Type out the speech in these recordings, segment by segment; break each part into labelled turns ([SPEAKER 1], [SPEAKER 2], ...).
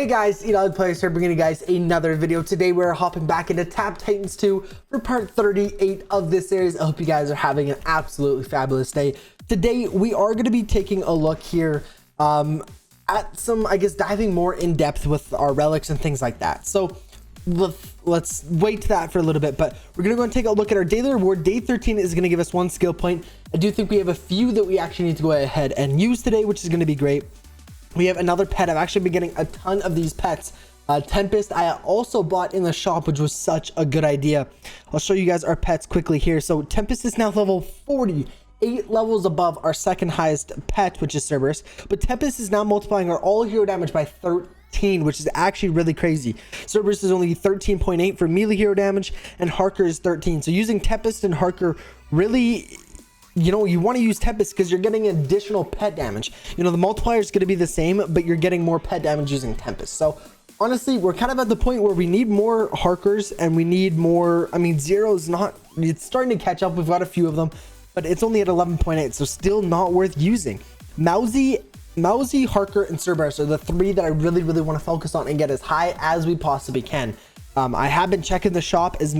[SPEAKER 1] Hey guys, EdogPlays here, bringing you guys another video. Today we're hopping back into Tap Titans 2 for part 38 of this series. I hope you guys are having an absolutely fabulous day. Today we are going to be taking a look here at some, I guess, diving more in depth with our relics and things like that. So let's wait to that for a little bit, but we're going to go and take a look at our daily reward. Day 13 is going to give us 1 skill point. I do think we have a few that we actually need to go ahead and use today, which is going to be great. We have another pet. I've actually been getting a ton of these pets. Tempest I also bought in the shop, which was such a good idea. I'll show you guys our pets quickly here. So Tempest is now level 40, 8 levels above our second highest pet, which is Cerberus. But Tempest is now multiplying our all hero damage by 13, which is actually really crazy. Cerberus is only 13.8 for melee hero damage, and Harker is 13. So using Tempest and Harker really, you want to use Tempest because you're getting additional pet damage. The multiplier is going to be the same, but you're getting more pet damage using Tempest. So honestly, we're kind of at the point where we need more Harkers and we need more. I mean, Zero's not, it's starting to catch up. We've got a few of them, but it's only at 11.8, so still not worth using. Mousy, Harker, and Cerberus are the 3 that I really want to focus on and get as high as we possibly can. I have been checking the shop as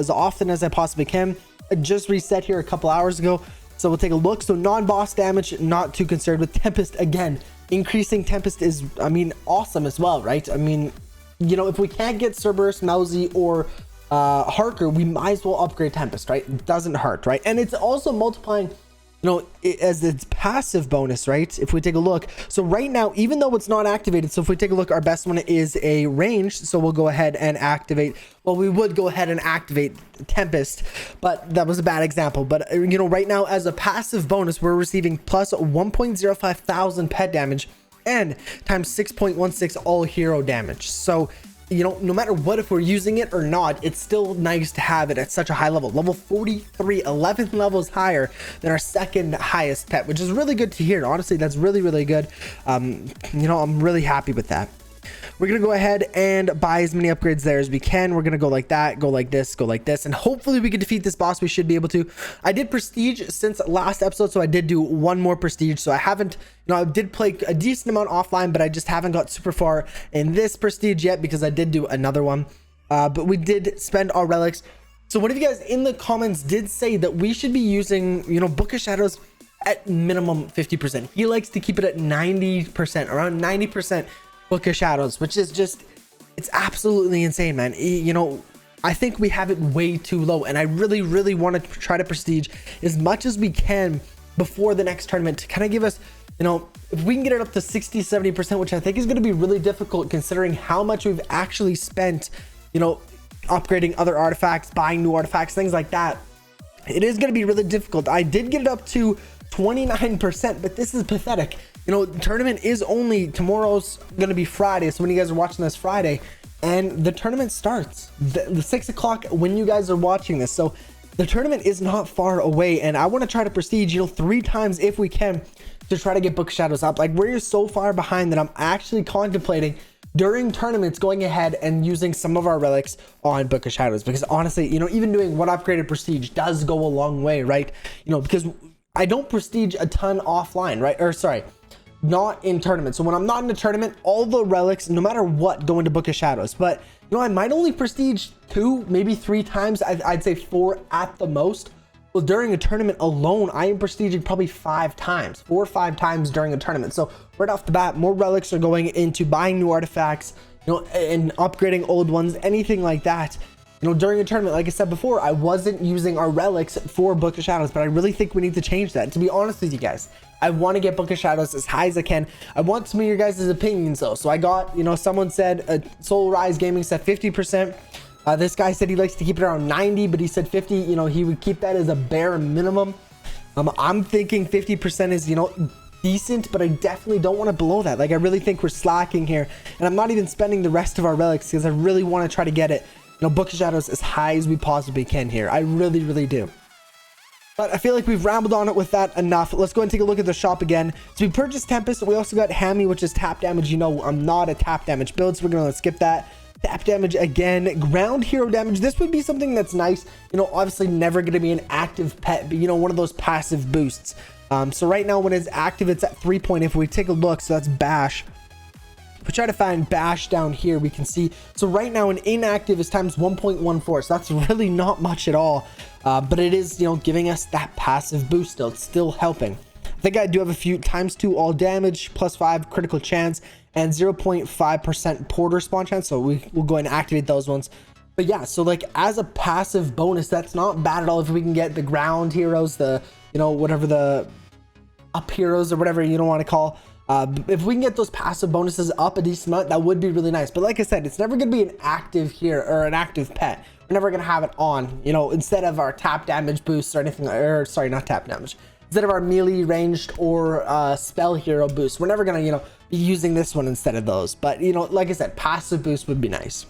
[SPEAKER 1] often as I possibly can. I just reset here a couple hours ago, so we'll take a look. So non-boss damage, not too concerned with. Tempest, again, increasing Tempest is, awesome as well, right? If we can't get Cerberus, Mousy, or Harker, we might as well upgrade Tempest, right? It doesn't hurt, right? And it's also multiplying, as its passive bonus, right? If we take a look, so right now, even though it's not activated, so if we take a look, our best one is a range, so we'll go ahead and activate. Well, we would go ahead and activate Tempest, but that was a bad example. But right now, as a passive bonus, we're receiving plus 1.05 thousand pet damage and times 6.16 all hero damage. So no matter what, if we're using it or not, it's still nice to have it at such a high level. Level 43, 11 levels higher than our second highest pet, which is really good to hear. Honestly, that's really good. I'm really happy with that. We're gonna go ahead and buy as many upgrades there as we can. We're gonna go like that, go like this, and hopefully we can defeat this boss. We should be able to. I did prestige since last episode, so I did do 1 more prestige. So I haven't, I did play a decent amount offline, but I just haven't got super far in this prestige yet because I did do another one. But we did spend our relics. So one of you guys in the comments did say that we should be using, Book of Shadows at minimum 50%. He likes to keep it at 90%, around 90%. Book of Shadows, which is just, it's absolutely insane, man. I think we have it way too low, and I really want to try to prestige as much as we can before the next tournament to kind of give us, if we can get it up to 60-70%, which I think is going to be really difficult considering how much we've actually spent, upgrading other artifacts, buying new artifacts, things like that. It is going to be really difficult. I did get it up to 29%, but this is pathetic. Tournament is only, tomorrow's gonna be Friday, so when you guys are watching this Friday, and the tournament starts the 6 o'clock when you guys are watching this, so the tournament is not far away, and I want to try to prestige 3 times if we can to try to get Book of Shadows up. Like, we're so far behind that I'm actually contemplating during tournaments going ahead and using some of our relics on Book of Shadows, because honestly, even doing 1 upgraded prestige does go a long way, right? Because I don't prestige a ton offline, right? Or sorry, not in tournaments. So when I'm not in a tournament, all the relics, no matter what, go into Book of Shadows. But I might only prestige 2, maybe 3 times. I'd say 4 at the most. Well, during a tournament alone, I am prestiging probably 5 times, 4 or 5 times during a tournament. So right off the bat, more relics are going into buying new artifacts, and upgrading old ones, anything like that. During a tournament, like I said before, I wasn't using our relics for Book of Shadows, but I really think we need to change that. To be honest with you guys, I want to get Book of Shadows as high as I can. I want some of your guys' opinions though. So I got, someone said Soul Rise Gaming said 50%. This guy said he likes to keep it around 90, but he said 50, he would keep that as a bare minimum. I'm thinking 50% is, decent, but I definitely don't want to blow that. Like, I really think we're slacking here, and I'm not even spending the rest of our relics because I really want to try to get it, Book of Shadows as high as we possibly can here. I really do. But I feel like we've rambled on it with that enough. Let's go and take a look at the shop again. So we purchased Tempest. We also got Hammy, which is tap damage. I'm not a tap damage build, so we're gonna skip that. Tap damage again. Ground hero damage. This would be something that's nice. Obviously never gonna be an active pet, but one of those passive boosts. So right now when it's active, it's at 3 point. If we take a look, so that's Bash. If we try to find bash down here, we can see, so right now an inactive is times 1.14, so that's really not much at all, but it is, you know, giving us that passive boost still. It's still helping. I think I do have a few times 2 all damage, +5 critical chance, and 0.5% porter spawn chance, so we'll go ahead and activate those ones. But yeah, so like as a passive bonus, that's not bad at all. If we can get the ground heroes, the, you know, whatever, the up heroes or whatever you don't want to call, if we can get those passive bonuses up a decent amount, that would be really nice. But like I said, it's never going to be an active here or an active pet. We're never going to have it on, you know, instead of our tap damage boosts or anything, or sorry, not tap damage, instead of our melee ranged or spell hero boost. We're never going to, you know, be using this one instead of those. But, you know, like I said, passive boost would be nice.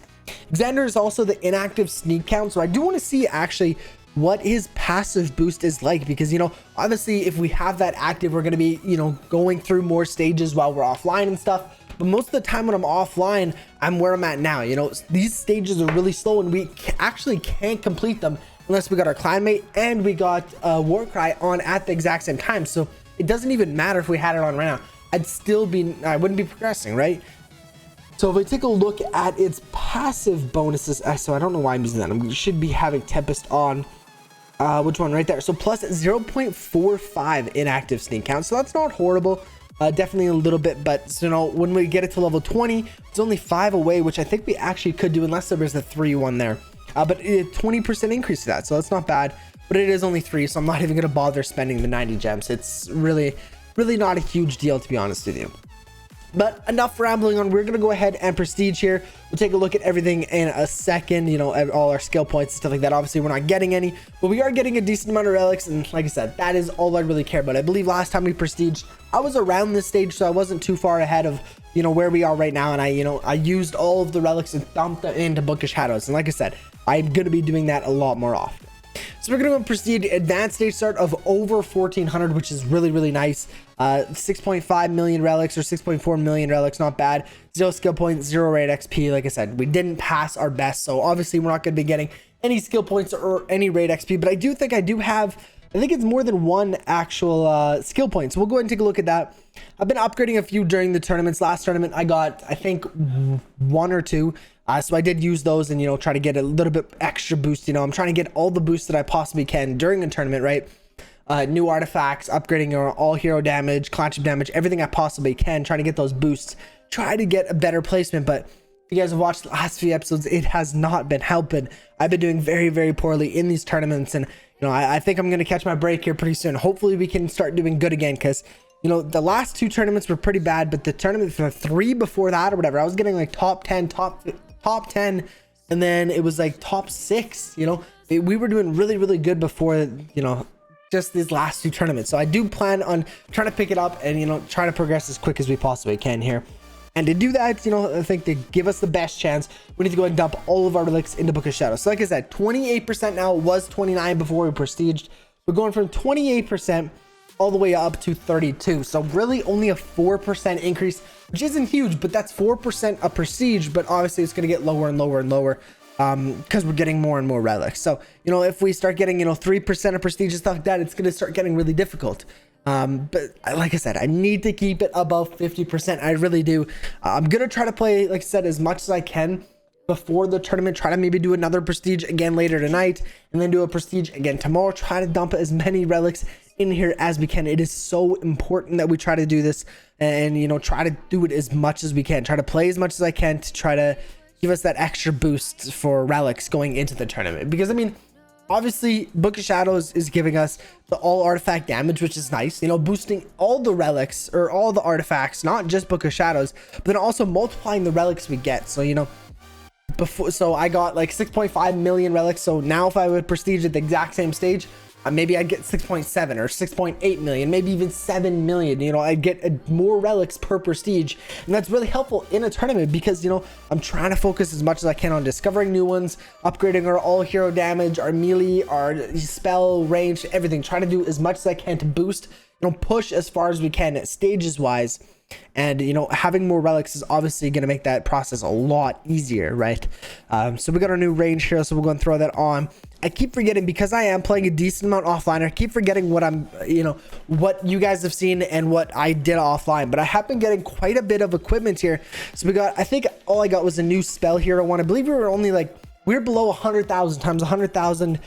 [SPEAKER 1] Xander is also the inactive sneak count, so I do want to see actually what his passive boost is like, because, you know, obviously if we have that active, we're going to be, you know, going through more stages while we're offline and stuff. But most of the time when I'm offline, I'm where I'm at now. You know, these stages are really slow and we actually can't complete them unless we got our clanmate and we got Warcry on at the exact same time. So it doesn't even matter if we had it on right now. I wouldn't be progressing, right? So if we take a look at its passive bonuses, so I don't know why I'm using that. I should be having Tempest on. Which one? Right there. So plus 0.45 inactive sneak count. So that's not horrible. Definitely a little bit, but you know, when we get it to level 20, it's only 5 away, which I think we actually could do unless there was a 3-1 there. But a 20% increase to that, so that's not bad. But it is only 3, so I'm not even going to bother spending the 90 gems. It's really not a huge deal, to be honest with you. But enough rambling on. We're going to go ahead and prestige here. We'll take a look at everything in a second, you know, all our skill points and stuff like that. Obviously, we're not getting any, but we are getting a decent amount of relics. And like I said, that is all I really care about. I believe last time we prestiged, I was around this stage, so I wasn't too far ahead of, you know, where we are right now. And I used all of the relics and dumped them into Book of Shadows. And like I said, I'm going to be doing that a lot more often. So we're going to prestige advanced stage start of over 1400, which is really nice. 6.5 million relics or 6.4 million relics, not bad. 0 skill points, 0 raid XP. Like I said, we didn't pass our best, so obviously we're not going to be getting any skill points or any raid XP. But I do think I do have, I think it's more than one actual skill point. So we'll go ahead and take a look at that. I've been upgrading a few during the tournaments. Last tournament I got, I think, 1 or 2. So I did use those and, you know, try to get a little bit extra boost. You know, I'm trying to get all the boosts that I possibly can during a tournament, right? New artifacts, upgrading our all hero damage, clanship damage, everything I possibly can, trying to get those boosts, try to get a better placement. But if you guys have watched the last few episodes, it has not been helping. I've been doing very poorly in these tournaments, and you know, I think I'm going to catch my break here pretty soon. Hopefully we can start doing good again, because you know, the last 2 tournaments were pretty bad, but the tournament for 3 before that or whatever, I was getting like top 10, top 10, and then it was like top 6. You know, we were doing really good before, you know, just these last 2 tournaments. So I do plan on trying to pick it up and, you know, try to progress as quick as we possibly can here. And to do that, you know, I think to give us the best chance, we need to go and dump all of our relics into Book of Shadows. So like I said, 28% now. It was 29 before we prestiged. We're going from 28% all the way up to 32. So really only a 4% increase, which isn't huge, but that's 4% of prestige. But obviously it's going to get lower and lower because we're getting more and more relics. So, you know, if we start getting, you know, 3% of prestige and stuff like that, it's going to start getting really difficult. But like I said, I need to keep it above 50%. I really do. I'm going to try to play, like I said, as much as I can before the tournament. Try to maybe do another prestige again later tonight, and then do a prestige again tomorrow. Try to dump as many relics in here as we can. It is so important that we try to do this, and you know, try to do it as much as we can. Try to play as much as I can to try to give us that extra boost for relics going into the tournament. Because I mean, obviously Book of Shadows is giving us the all artifact damage, which is nice, you know, boosting all the relics or all the artifacts, not just Book of Shadows, but then also multiplying the relics we get. So, you know, before, so I got like 6.5 million relics. So now if I would prestige at the exact same stage, maybe I'd get 6.7 or 6.8 million, maybe even 7 million. You know, I'd get more relics per prestige, and that's really helpful in a tournament because, you know, I'm trying to focus as much as I can on discovering new ones, upgrading our all hero damage, our melee, our spell range, everything. Trying to do as much as I can to boost, you push as far as we can stages wise. And having more relics is obviously going to make that process a lot easier, right? So we got our new range here, so we're going to throw that on. I keep forgetting, because I am playing a decent amount offline, I keep forgetting what I'm what you guys have seen and what I did offline, but I have been getting quite a bit of equipment here. So we got, I think all I got was a new spell hero one. I believe we were only like, we were below 100,000 times 100,000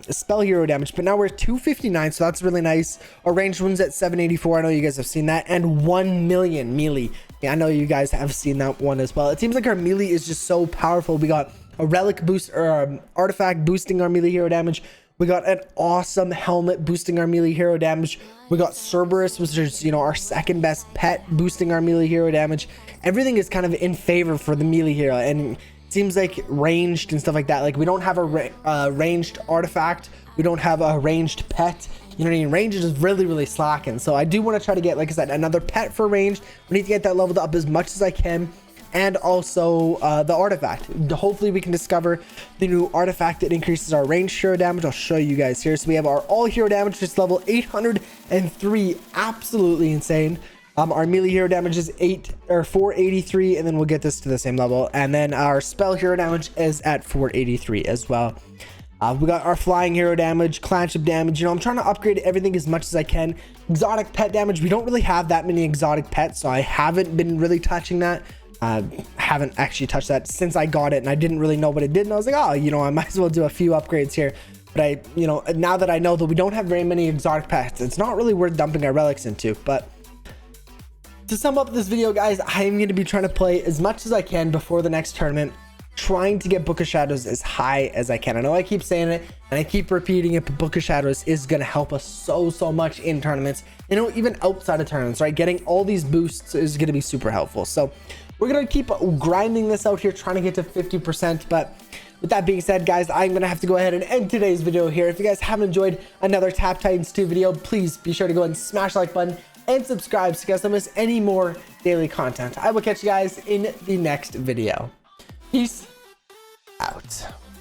[SPEAKER 1] spell hero damage, but now we're 259, so that's really nice. Our ranged one's at 784. I know you guys have seen that. And 1 million melee. Yeah, I know you guys have seen that one as well. It seems like our melee is just so powerful. We got a relic boost, or artifact boosting our melee hero damage. We got an awesome helmet boosting our melee hero damage. We got Cerberus, which is our second best pet, boosting our melee hero damage. Everything is kind of in favor for the melee hero, and seems like ranged and stuff like that. Like, we don't have a ranged artifact, we don't have a ranged pet. You know what I mean? Range is really slacking. So I do want to try to get, like I said, another pet for ranged. We need to get that leveled up as much as I can, and also the artifact. Hopefully we can discover the new artifact that increases our range hero damage. I'll show you guys here. So we have our all hero damage, just level 803, absolutely insane. Our melee hero damage is 483, and then we'll get this to the same level. And then our spell hero damage is at 483 as well. We got our flying hero damage, clanship damage. I'm trying to upgrade everything as much as I can. Exotic pet damage, we don't really have that many exotic pets, so I haven't been really touching that. Haven't actually touched that since I got it, and I didn't really know what it did, and I was like, oh, I might as well do a few upgrades here. But now that I know that we don't have very many exotic pets, it's not really worth dumping our relics into. But to sum up this video, guys, I am going to be trying to play as much as I can before the next tournament, trying to get Book of Shadows as high as I can. I know I keep saying it and I keep repeating it, but Book of Shadows is going to help us so much in tournaments, even outside of tournaments, right? Getting all these boosts is going to be super helpful. So we're going to keep grinding this out here, trying to get to 50%. But with that being said, guys, I'm going to have to go ahead and end today's video here. If you guys haven't enjoyed another Tap Titans 2 video, please be sure to go and smash the like button and subscribe so you guys don't miss any more daily content. I will catch you guys in the next video. Peace out.